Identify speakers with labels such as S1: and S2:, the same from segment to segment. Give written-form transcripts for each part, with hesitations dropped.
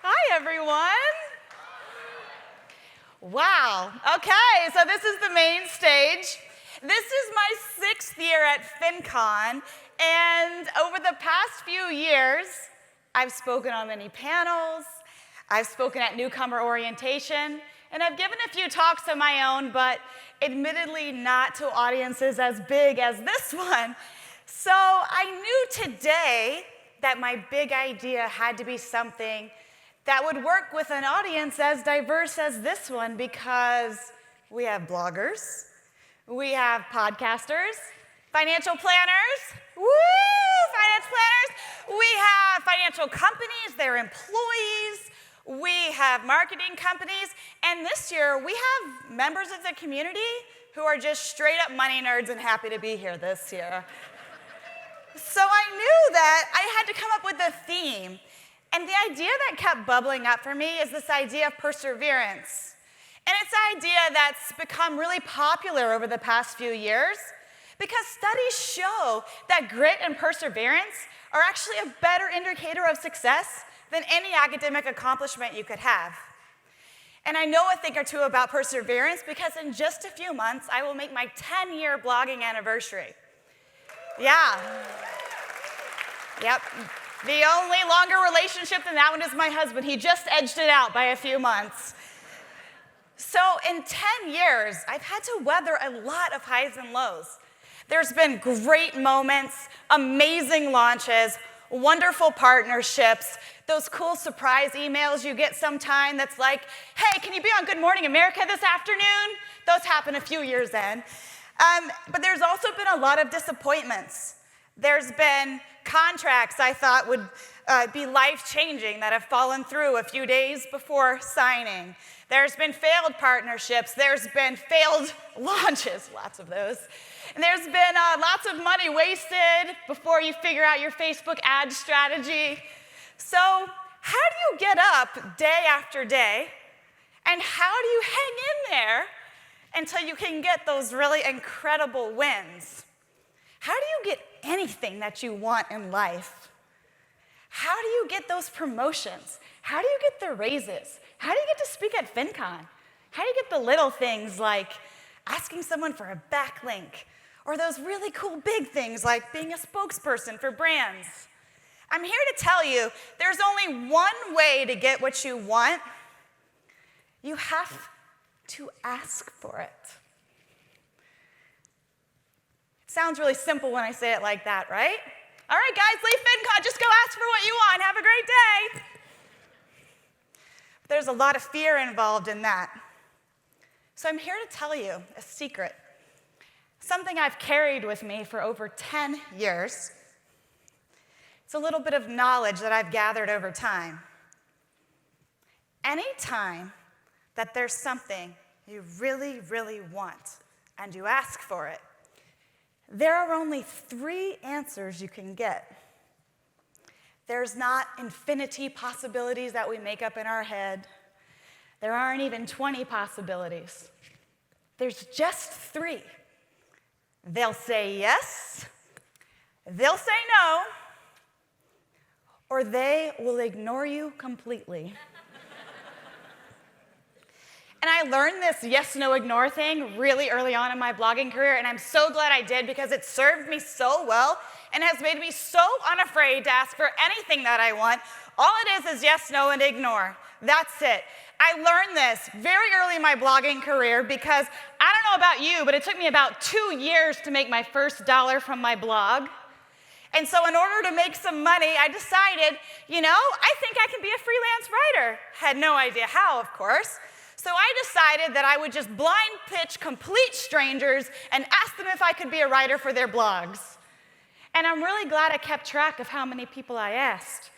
S1: Hi, everyone. Wow. Okay, so this is the main stage. This is my 6th year at FinCon, and over the past few years, I've spoken on many panels, I've spoken at newcomer orientation, and I've given a few talks of my own, but admittedly not to audiences as big as this one. So I knew today that my big idea had to be something that would work with an audience as diverse as this one, because we have bloggers, we have podcasters, financial planners, finance planners, we have financial companies, their employees, we have marketing companies, and this year we have members of the community who are just straight up money nerds and happy to be here this year. So I knew that I had to come up with a theme. And the idea that kept bubbling up for me is this idea of perseverance. And it's an idea that's become really popular over the past few years because studies show that grit and perseverance are actually a better indicator of success than any academic accomplishment you could have. And I know a thing or two about perseverance because in just a few months, I will make my 10-year blogging anniversary. Yeah. Yep. The only longer relationship than that one is my husband. He just edged it out by a few months. So in 10 years, I've had to weather a lot of highs and lows. There's been great moments, amazing launches, wonderful partnerships, those cool surprise emails you get sometime that's like, hey, can you be on Good Morning America this afternoon? Those happen a few years in. But there's also been a lot of disappointments. There's been contracts I thought would be life-changing that have fallen through a few days before signing. There's been failed partnerships. There's been failed launches, lots of those. And there's been lots of money wasted before you figure out your Facebook ad strategy. So how do you get up day after day, and how do you hang in there until you can get those really incredible wins? How do you get anything that you want in life? How do you get those promotions? How do you get the raises? How do you get to speak at FinCon? How do you get the little things like asking someone for a backlink, or those really cool big things like being a spokesperson for brands? I'm here to tell you there's only one way to get what you want. You have to ask for it. Sounds really simple when I say it like that, right? All right, guys, leave FinCon. Just go ask for what you want. Have a great day. But there's a lot of fear involved in that. So I'm here to tell you a secret, something I've carried with me for over 10 years. It's a little bit of knowledge that I've gathered over time. Anytime that there's something you really, really want and you ask for it, there are only 3 answers you can get. There's not infinity possibilities that we make up in our head. There aren't even 20 possibilities. There's just 3. They'll say yes, they'll say no, or they will ignore you completely. And I learned this yes, no, ignore thing really early on in my blogging career, and I'm so glad I did because it served me so well and has made me so unafraid to ask for anything that I want. All it is yes, no, and ignore. That's it. I learned this very early in my blogging career because I don't know about you, but it took me about 2 years to make my first dollar from my blog. And so in order to make some money, I decided, I think I can be a freelance writer. Had no idea how, of course. So I decided that I would just blind pitch complete strangers and ask them if I could be a writer for their blogs. And I'm really glad I kept track of how many people I asked,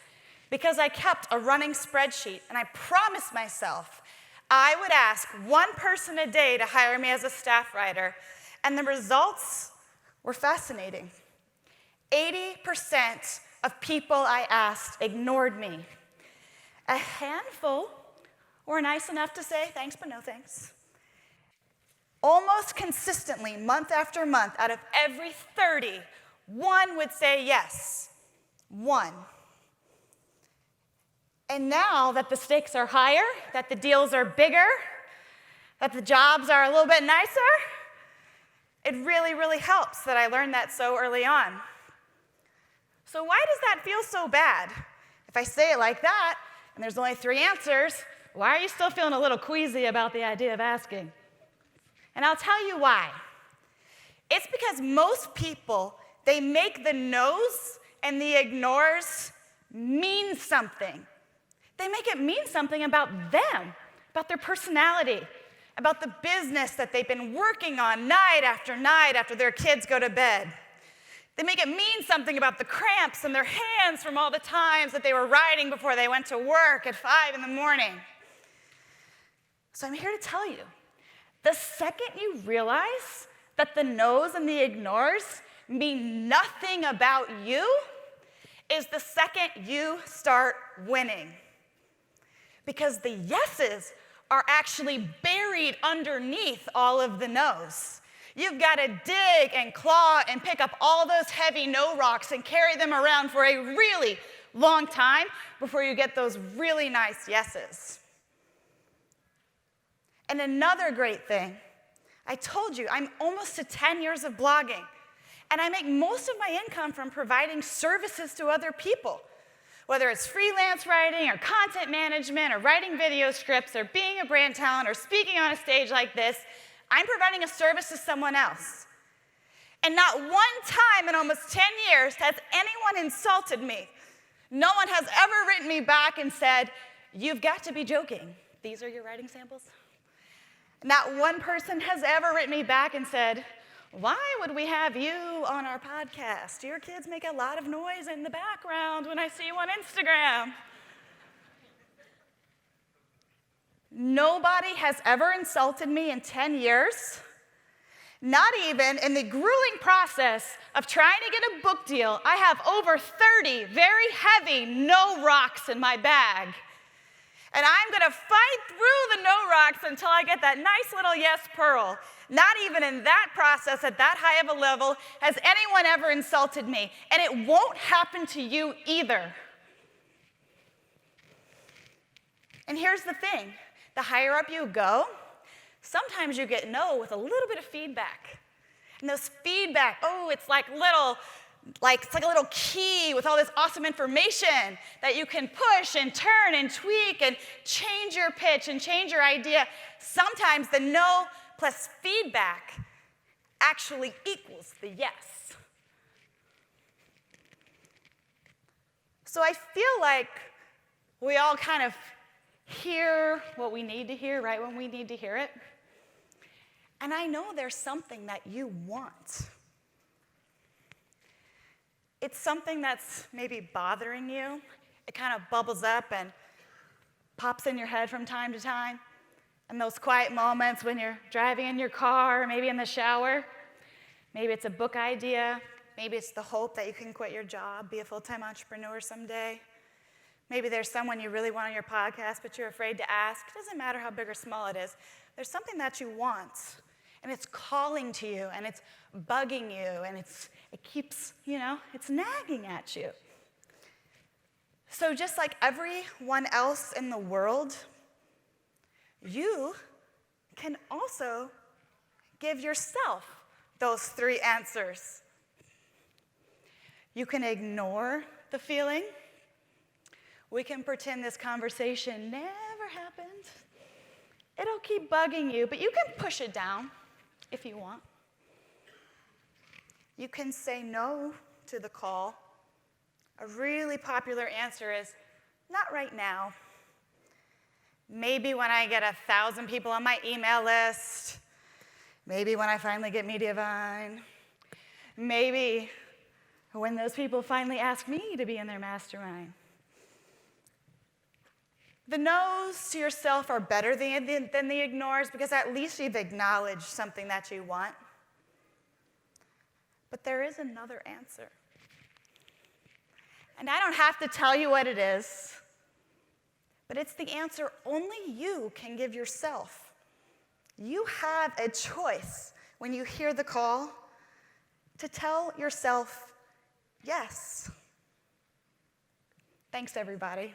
S1: because I kept a running spreadsheet, and I promised myself I would ask one person a day to hire me as a staff writer, and the results were fascinating. 80% of people I asked ignored me. A handful were nice enough to say thanks, but no thanks. Almost consistently, month after month, out of every 30, one would say yes. One. And now that the stakes are higher, that the deals are bigger, that the jobs are a little bit nicer, it really, really helps that I learned that so early on. So why does that feel so bad? If I say it like that, and there's only 3 answers, why are you still feeling a little queasy about the idea of asking? And I'll tell you why. It's because most people, they make the no's and the ignores mean something. They make it mean something about them, about their personality, about the business that they've been working on night after their kids go to bed. They make it mean something about the cramps in their hands from all the times that they were writing before they went to work at 5 in the morning. So I'm here to tell you, the second you realize that the no's and the ignores mean nothing about you is the second you start winning. Because the yeses are actually buried underneath all of the no's. You've got to dig and claw and pick up all those heavy no rocks and carry them around for a really long time before you get those really nice yeses. And another great thing, I told you, I'm almost to 10 years of blogging, and I make most of my income from providing services to other people. Whether it's freelance writing or content management or writing video scripts or being a brand talent or speaking on a stage like this, I'm providing a service to someone else. And not one time in almost 10 years has anyone insulted me. No one has ever written me back and said, "You've got to be joking. These are your writing samples?" Not one person has ever written me back and said, "Why would we have you on our podcast? Your kids make a lot of noise in the background when I see you on Instagram." Nobody has ever insulted me in 10 years, not even in the grueling process of trying to get a book deal. I have over 30 very heavy no rocks in my bag. And I'm going to fight through the no rocks until I get that nice little yes pearl. Not even in that process, at that high of a level, has anyone ever insulted me. And it won't happen to you either. And here's the thing. The higher up you go, sometimes you get no with a little bit of feedback. And those feedback, it's like a little key with all this awesome information that you can push and turn and tweak and change your pitch and change your idea. Sometimes the no plus feedback actually equals the yes. So I feel like we all kind of hear what we need to hear right when we need to hear it. And I know there's something that you want. It's something that's maybe bothering you. It kind of bubbles up and pops in your head from time to time. And those quiet moments when you're driving in your car, or maybe in the shower. Maybe it's a book idea. Maybe it's the hope that you can quit your job, be a full-time entrepreneur someday. Maybe there's someone you really want on your podcast, but you're afraid to ask. It doesn't matter how big or small it is. There's something that you want, and it's calling to you, and it's bugging you, and it keeps, it's nagging at you. So just like everyone else in the world, you can also give yourself those 3 answers. You can ignore the feeling. We can pretend this conversation never happened. It'll keep bugging you, but you can push it down if you want. You can say no to the call. A really popular answer is, not right now. Maybe when I get 1,000 people on my email list. Maybe when I finally get Mediavine. Maybe when those people finally ask me to be in their mastermind. The no's to yourself are better than the ignores because at least you've acknowledged something that you want. But there is another answer. And I don't have to tell you what it is, but it's the answer only you can give yourself. You have a choice when you hear the call to tell yourself yes. Thanks, everybody.